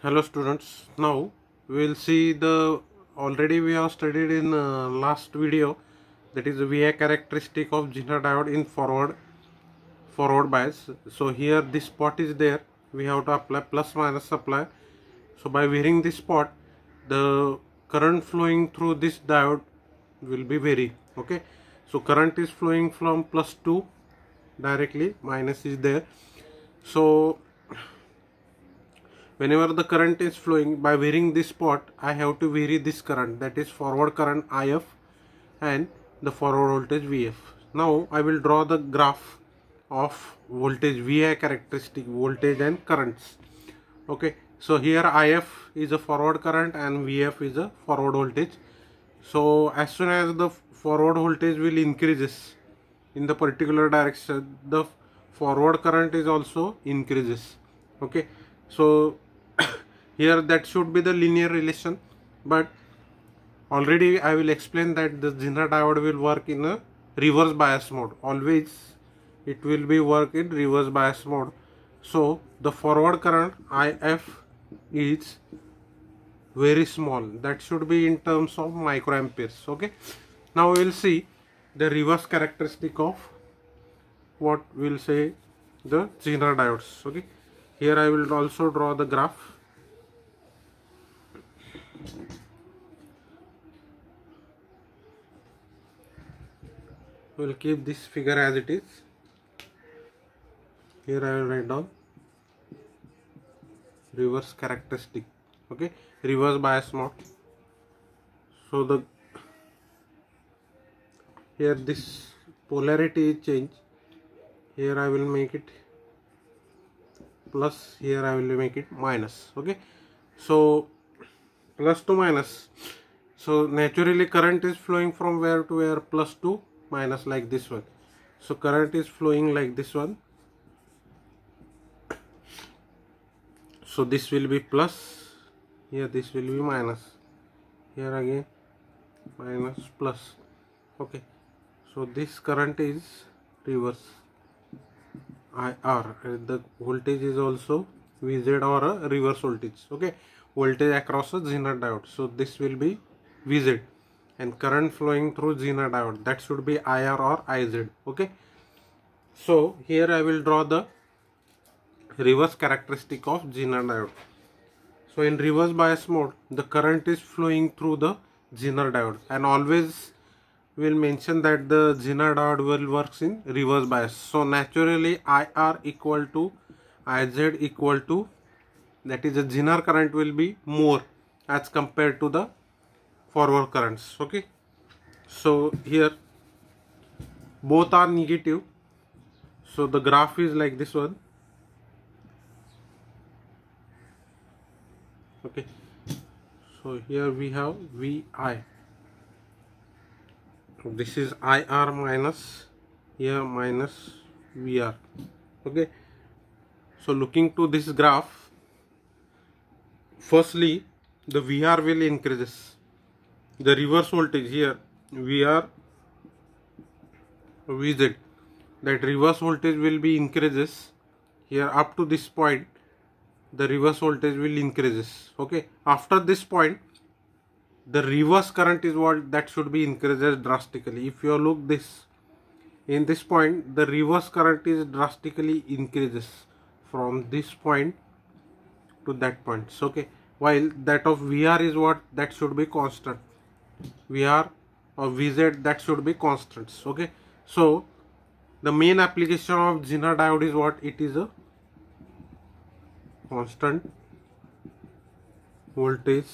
Hello students, now we will see the already we have studied in last video, that is the VI characteristic of Zener diode in forward bias. So here this spot is there, we have to apply plus minus supply. So by varying this spot, the current flowing through this diode will be vary. Okay, so current is flowing from plus 2 directly, minus is there. So whenever the current is flowing, by varying this spot, I have to vary this current, that is forward current IF and the forward voltage VF. Now I will draw the graph of voltage VI characteristic, voltage and currents. Okay, so here IF is a forward current and VF is a forward voltage. So as soon as the forward voltage will increases in the particular direction, the forward current is also increases. Okay, so here that should be the linear relation, but already I will explain that the Zener diode will work in a reverse bias mode. Always it will be work in reverse bias mode. So the forward current IF is very small, that should be in terms of microamperes. Okay, now we will see the reverse characteristic of what we will say the Zener diodes. Okay, here I will also draw the graph. We will keep this figure as it is. Here I will write down reverse characteristic. Okay, reverse bias mode. So the here this polarity is changed. Here I will make it plus, here I will make it minus. Okay, so plus to minus. So naturally current is flowing from where to where? Plus to minus, like this one. So current is flowing like this one. So this will be plus, here this will be minus, here again minus plus. Okay, so this current is reverse IR, the voltage is also VZ or a reverse voltage. Okay, voltage across a Zener diode, so this will be VZ, and current flowing through Zener diode, that should be IR or IZ. Okay, so here I will draw the reverse characteristic of Zener diode. So in reverse bias mode, the current is flowing through the Zener diode, and always will mention that the Zener diode will works in reverse bias. So naturally IR equal to IZ equal to, that is the Zener current will be more as compared to the forward currents. Okay, so here both are negative, so the graph is like this one. Okay, so here we have VI, this is IR minus, here minus VR. Okay, so looking to this graph, firstly the VR will increases, the reverse voltage here VR VZ, that reverse voltage will be increases here up to this point, the reverse voltage will increases. Okay, after this point the reverse current is what that should be increases drastically. If you look this, in this point the reverse current is drastically increases from this point to that point. So, okay, while that of VR is what that should be constant, VR or VZ that should be constants. Okay, so the main application of Zener diode is what? It is a constant voltage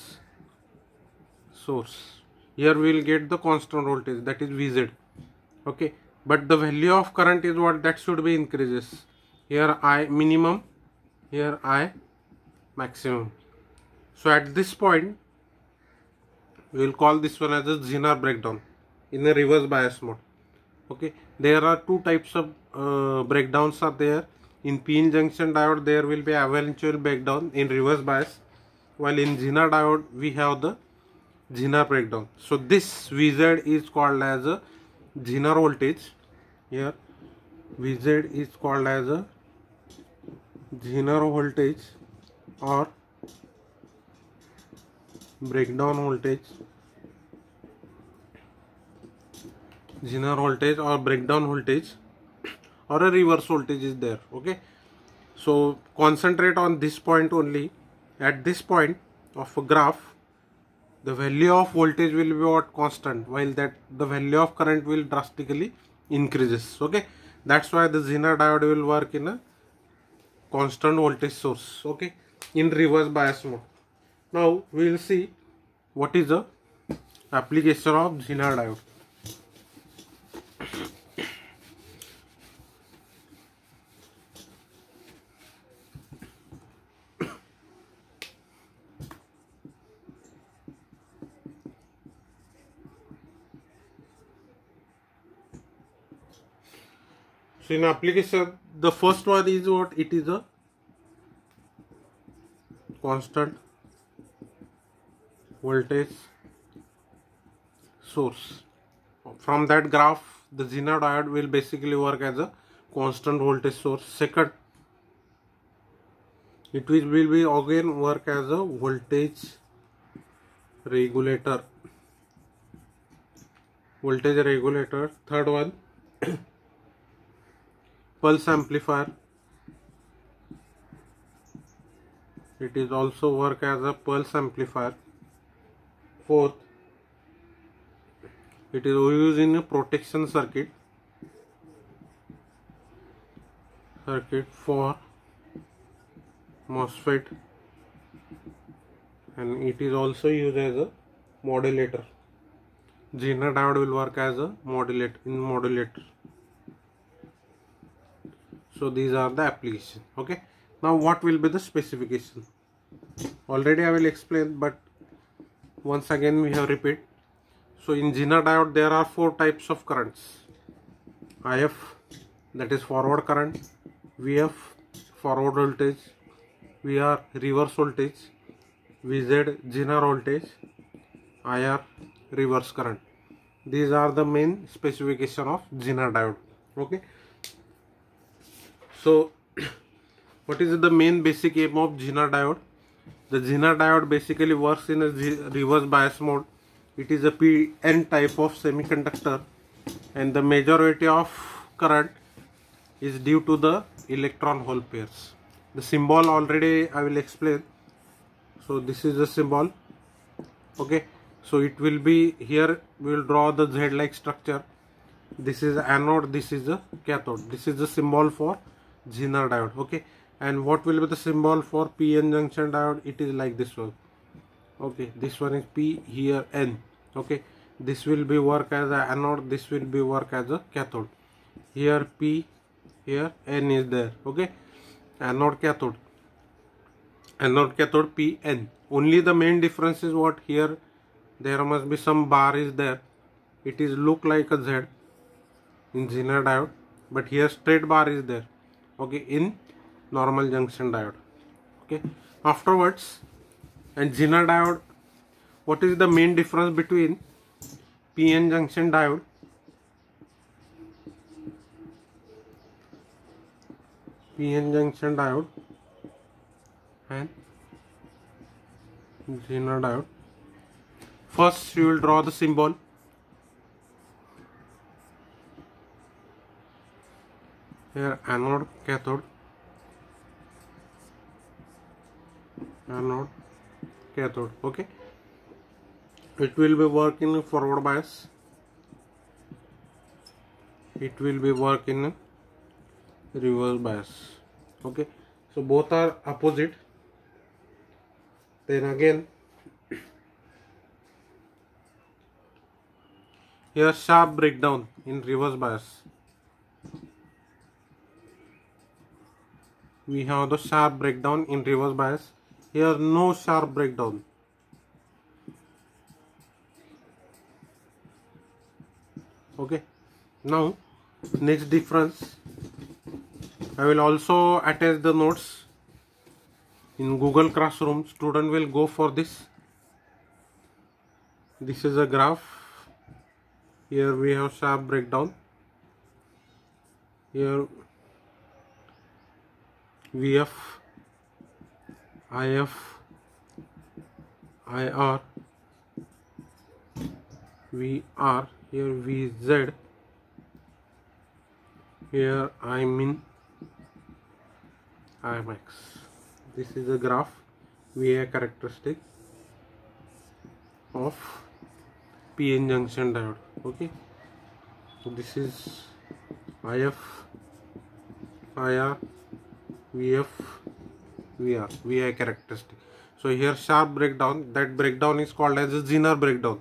source. Here we will get the constant voltage, that is VZ. Okay, but the value of current is what? That should be increases. Here I minimum, here I maximum. So at this point we will call this one as a Zener breakdown in a reverse bias mode. Okay, there are two types of breakdowns are there. In p-n junction diode there will be eventual breakdown in reverse bias, while in Zener diode we have the Zener breakdown. So this VZ is called as a Zener voltage. Here VZ is called as a Zener voltage or breakdown voltage, Zener voltage or breakdown voltage, or a reverse voltage is there. Okay, so concentrate on this point only. At this point of a graph, the value of voltage will be what? Constant, while that the value of current will drastically increases. Okay, that's why the Zener diode will work in a constant voltage source. Okay, in reverse bias mode. Now we will see what is the application of Zener diode. So in application, the first one is what? It is a constant voltage source. From that graph, the Zener diode will basically work as a constant voltage source. Second, it will be again work as a voltage regulator. Voltage regulator. Third one, pulse amplifier. It is also work as a pulse amplifier. Fourth, it is used in a protection circuit for MOSFET, and it is also used as a modulator. Zener diode will work as a modulator. So these are the applications. Okay, now what will be the specification? Already I will explain, but once again we have repeat. So in Zener diode there are 4 types of currents: IF, that is forward current; VF, forward voltage; VR, reverse voltage; VZ, Zener voltage; IR, reverse current. These are the main specification of Zener diode. Okay, so what is the main basic aim of Zener diode? The Zener diode basically works in a reverse bias mode. It is a PN type of semiconductor, and the majority of current is due to the electron hole pairs. The symbol already I will explain. So this is the symbol. Okay, so it will be here. We will draw the Z like structure. This is anode, this is the cathode. This is the symbol for Zener diode. Okay, and what will be the symbol for PN junction diode? It is like this one. Okay, this one is P, here N. Okay, this will be work as a anode, this will be work as a cathode. Here P, here N is there. Okay, anode cathode PN. Only the main difference is what? Here there must be some bar is there. It is look like a Z in Zener diode, but here straight bar is there. Okay, in normal junction diode. Okay, afterwards, and Zener diode, what is the main difference between PN junction diode and Zener diode? First you will draw the symbol. Here anode cathode, okay. It will be work in forward bias, it will be work in reverse bias. Okay, so both are opposite. Then again, here sharp breakdown in reverse bias. We have the sharp breakdown in reverse bias. Here no sharp breakdown. Okay, now next difference, I will also attach the notes in Google Classroom. Student will go for this. This is a graph. Here we have sharp breakdown. Here VF, IF, IR, VR, here VZ, here I'm in IMX. This is a graph VA characteristic of PN junction diode. Okay, so this is IF, IR, VF, VR, VI characteristic. So here sharp breakdown, that breakdown is called as a Zener breakdown.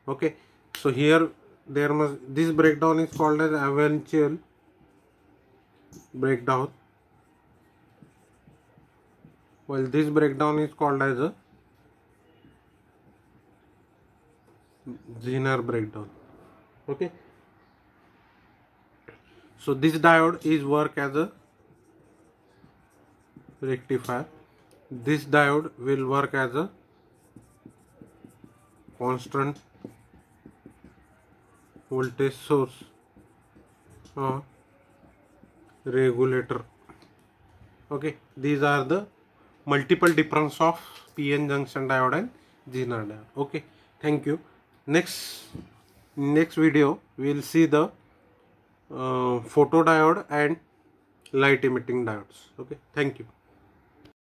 Okay, so here this breakdown is called as eventual breakdown, while this breakdown is called as a Zener breakdown. Okay, so this diode is work as a rectifier. This diode will work as a constant voltage source or regulator. Okay, these are the multiple difference of PN junction diode and Zener diode. Okay, thank you. Next video we will see the photodiode and light emitting diodes. Okay, thank you.